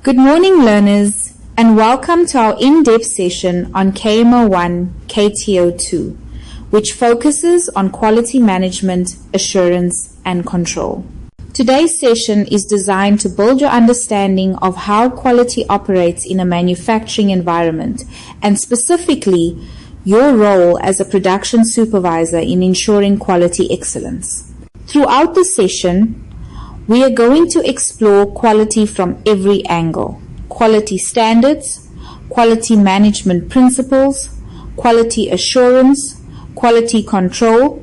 Good morning, learners, and welcome to our in-depth session on KMO1, KTO2, which focuses on quality management, assurance, and control. Today's session is designed to build your understanding of how quality operates in a manufacturing environment, and specifically, your role as a production supervisor in ensuring quality excellence. Throughout the session, we are going to explore quality from every angle: quality standards, quality management principles, quality assurance, quality control,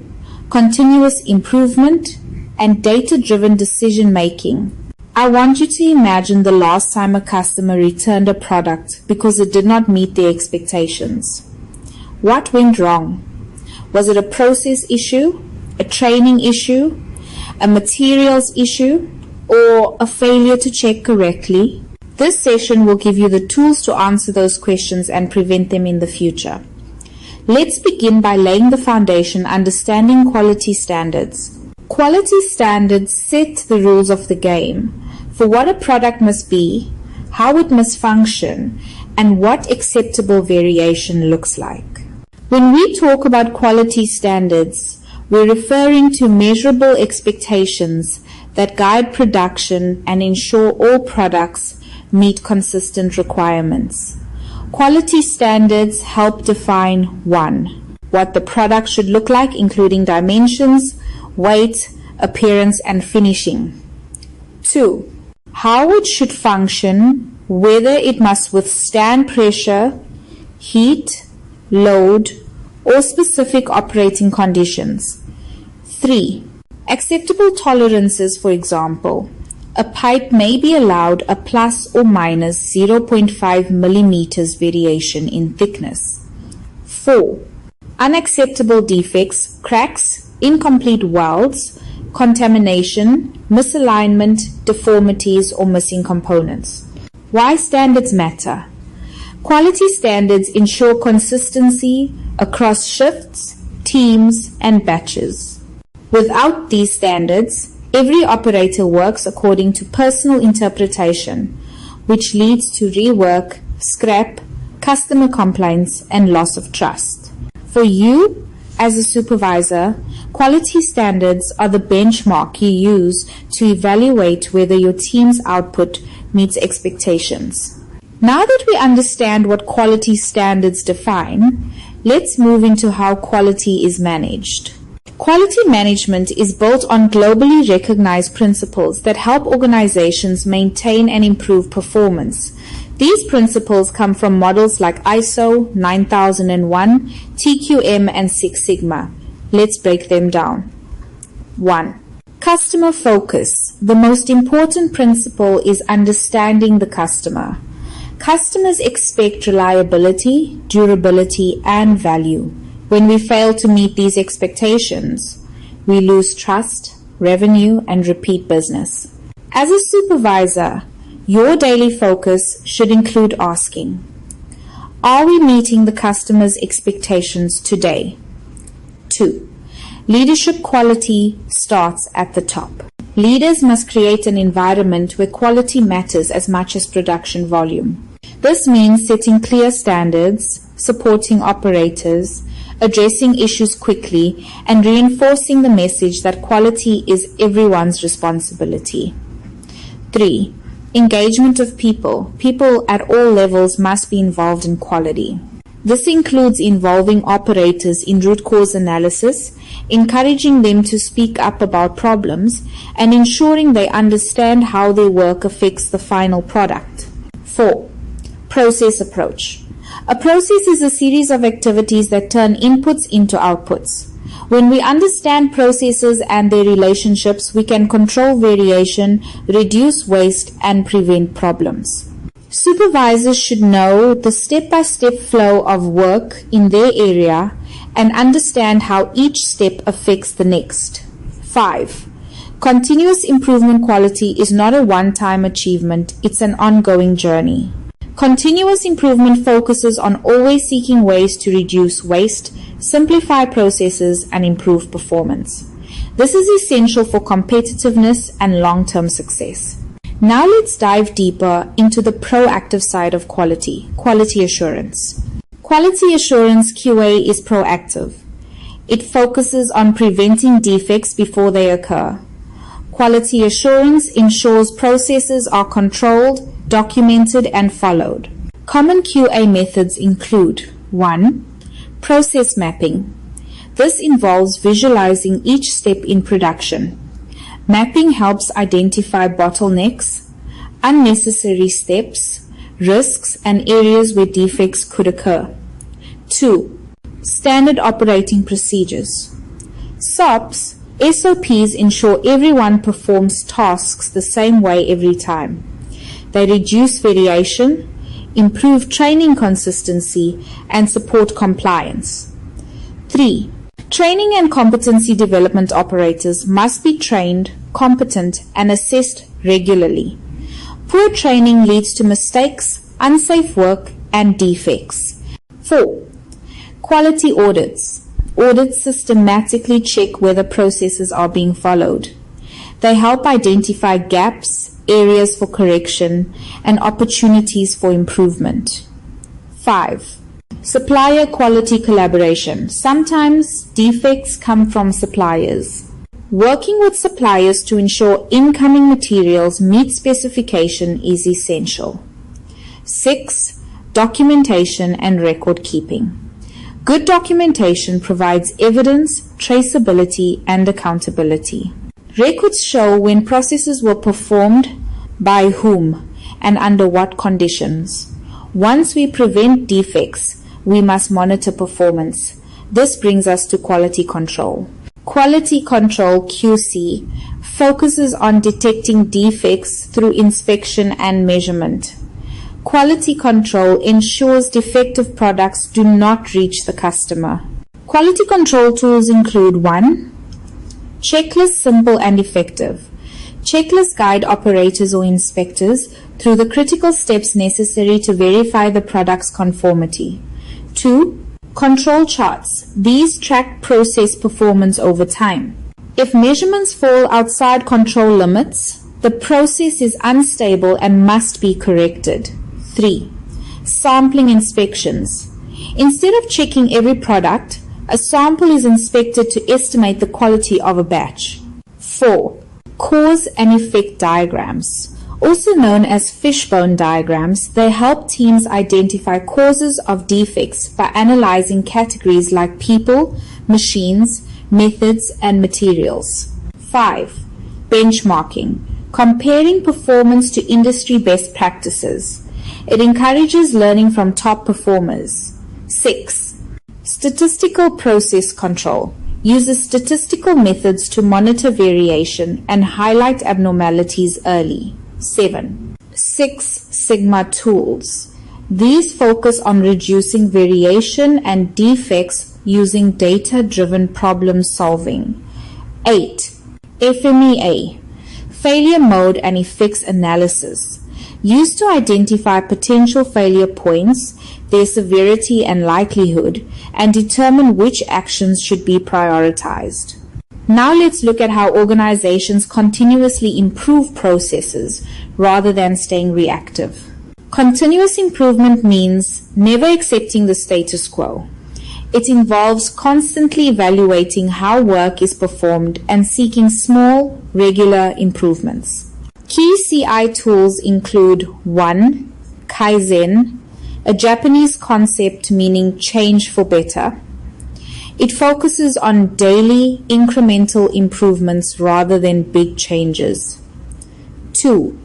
continuous improvement, and data-driven decision-making. I want you to imagine the last time a customer returned a product because it did not meet their expectations. What went wrong? Was it a process issue, a training issue, a materials issue, or a failure to check correctly? This session will give you the tools to answer those questions and prevent them in the future. Let's begin by laying the foundation, understanding quality standards. Quality standards set the rules of the game for what a product must be, how it must function, and what acceptable variation looks like. When we talk about quality standards, we're referring to measurable expectations that guide production and ensure all products meet consistent requirements. Quality standards help define 1. What the product should look like, including dimensions, weight, appearance, and finishing. 2. How it should function, whether it must withstand pressure, heat, load, or specific operating conditions. 3. Acceptable tolerances, for example. A pipe may be allowed a plus or minus 0.5 millimeters variation in thickness. 4. Unacceptable defects, cracks, incomplete welds, contamination, misalignment, deformities, or missing components. Why standards matter? Quality standards ensure consistency across shifts, teams, and batches. Without these standards, every operator works according to personal interpretation, which leads to rework, scrap, customer complaints, and loss of trust. For you, as a supervisor, quality standards are the benchmark you use to evaluate whether your team's output meets expectations. Now that we understand what quality standards define, let's move into how quality is managed. Quality management is built on globally recognized principles that help organizations maintain and improve performance. These principles come from models like ISO 9001, TQM, and Six Sigma. Let's break them down. 1. Customer focus. The most important principle is understanding the customer. Customers expect reliability, durability, and value. When we fail to meet these expectations, we lose trust, revenue, and repeat business. As a supervisor, your daily focus should include asking, are we meeting the customer's expectations today? 2. Leadership quality starts at the top. Leaders must create an environment where quality matters as much as production volume. This means setting clear standards, supporting operators, addressing issues quickly, and reinforcing the message that quality is everyone's responsibility. 3. Engagement of people. People at all levels must be involved in quality. This includes involving operators in root cause analysis, encouraging them to speak up about problems, and ensuring they understand how their work affects the final product. 4. Process approach. A process is a series of activities that turn inputs into outputs. When we understand processes and their relationships, we can control variation, reduce waste, and prevent problems. Supervisors should know the step-by-step flow of work in their area and understand how each step affects the next. 5. Continuous improvement quality is not a one-time achievement, it's an ongoing journey. Continuous improvement focuses on always seeking ways to reduce waste, simplify processes, and improve performance. This is essential for competitiveness and long-term success. Now let's dive deeper into the proactive side of quality assurance. Quality assurance QA is proactive. It focuses on preventing defects before they occur. Quality assurance ensures processes are controlled, documented, and followed. Common QA methods include 1. Process mapping. This involves visualizing each step in production. Mapping helps identify bottlenecks, unnecessary steps, risks, and areas where defects could occur. 2. Standard operating procedures. SOPs ensure everyone performs tasks the same way every time. They reduce variation, improve training consistency, and support compliance. 3. Training and competency development operators must be trained, competent, and assessed regularly. Poor training leads to mistakes, unsafe work, and defects. 4. Quality audits. Audits systematically check whether processes are being followed. They help identify gaps, areas for correction, and opportunities for improvement. 5. Supplier quality collaboration. Sometimes defects come from suppliers. Working with suppliers to ensure incoming materials meet specification is essential. 6. Documentation and record keeping. Good documentation provides evidence, traceability, and accountability. Records show when processes were performed, by whom, and under what conditions. Once we prevent defects, we must monitor performance. This brings us to quality control. Quality control QC focuses on detecting defects through inspection and measurement. Quality control ensures defective products do not reach the customer. Quality control tools include 1. Checklist simple and effective. Checklists guide operators or inspectors through the critical steps necessary to verify the product's conformity. 2. Control charts. These track process performance over time. If measurements fall outside control limits, the process is unstable and must be corrected. 3. Sampling inspections. Instead of checking every product, a sample is inspected to estimate the quality of a batch. 4. Cause and effect diagrams. Also known as fishbone diagrams, they help teams identify causes of defects by analyzing categories like people, machines, methods, and materials. 5. Benchmarking. Comparing performance to industry best practices. It encourages learning from top performers. 6. Statistical process control. Uses statistical methods to monitor variation and highlight abnormalities early. 7. Six Sigma tools. These focus on reducing variation and defects using data-driven problem solving. 8. FMEA. Failure mode and effects analysis. Used to identify potential failure points, their severity and likelihood, and determine which actions should be prioritized. Now let's look at how organizations continuously improve processes rather than staying reactive. Continuous improvement means never accepting the status quo. It involves constantly evaluating how work is performed and seeking small, regular improvements. Key CI tools include 1. Kaizen, a Japanese concept meaning change for better. It focuses on daily incremental improvements rather than big changes. 2.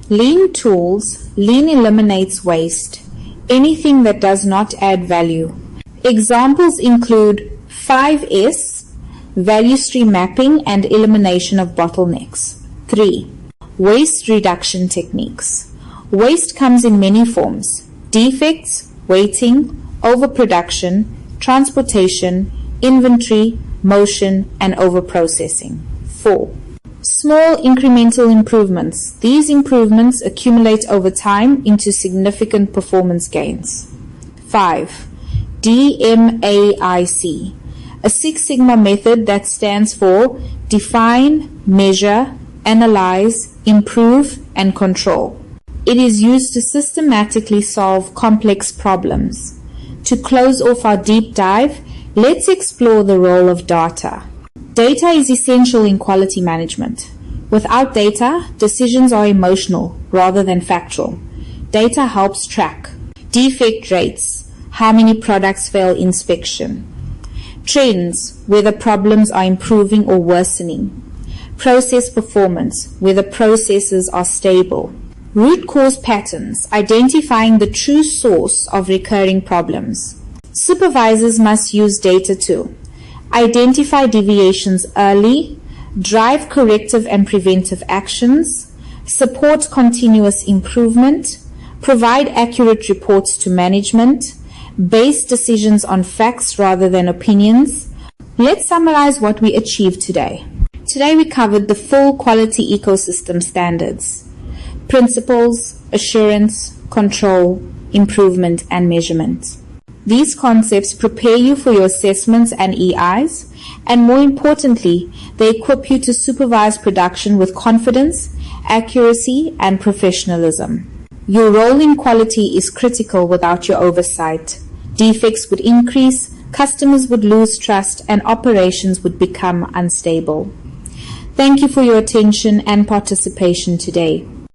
Lean tools. Lean eliminates waste, anything that does not add value. Examples include 5S, value stream mapping and elimination of bottlenecks. 3. Waste reduction techniques. Waste comes in many forms: defects, waiting, overproduction, transportation, inventory, motion, and overprocessing. 4. Small incremental improvements. These improvements accumulate over time into significant performance gains. 5. DMAIC, a Six Sigma method that stands for Define, Measure, Analyze, improve, and control. It is used to systematically solve complex problems. To close off our deep dive, let's explore the role of data. Data is essential in quality management. Without data, decisions are emotional rather than factual. Data helps track defect rates, how many products fail inspection, trends, whether problems are improving or worsening, process performance, whether processes are stable, root cause patterns, identifying the true source of recurring problems. Supervisors must use data to identify deviations early, drive corrective and preventive actions, support continuous improvement, provide accurate reports to management, base decisions on facts rather than opinions. Let's summarize what we achieved today. Today we covered the full quality ecosystem standards: principles, assurance, control, improvement, and measurement. These concepts prepare you for your assessments and EIs, and more importantly, they equip you to supervise production with confidence, accuracy, and professionalism. Your role in quality is critical without your oversight. Defects would increase, customers would lose trust, and operations would become unstable. Thank you for your attention and participation today.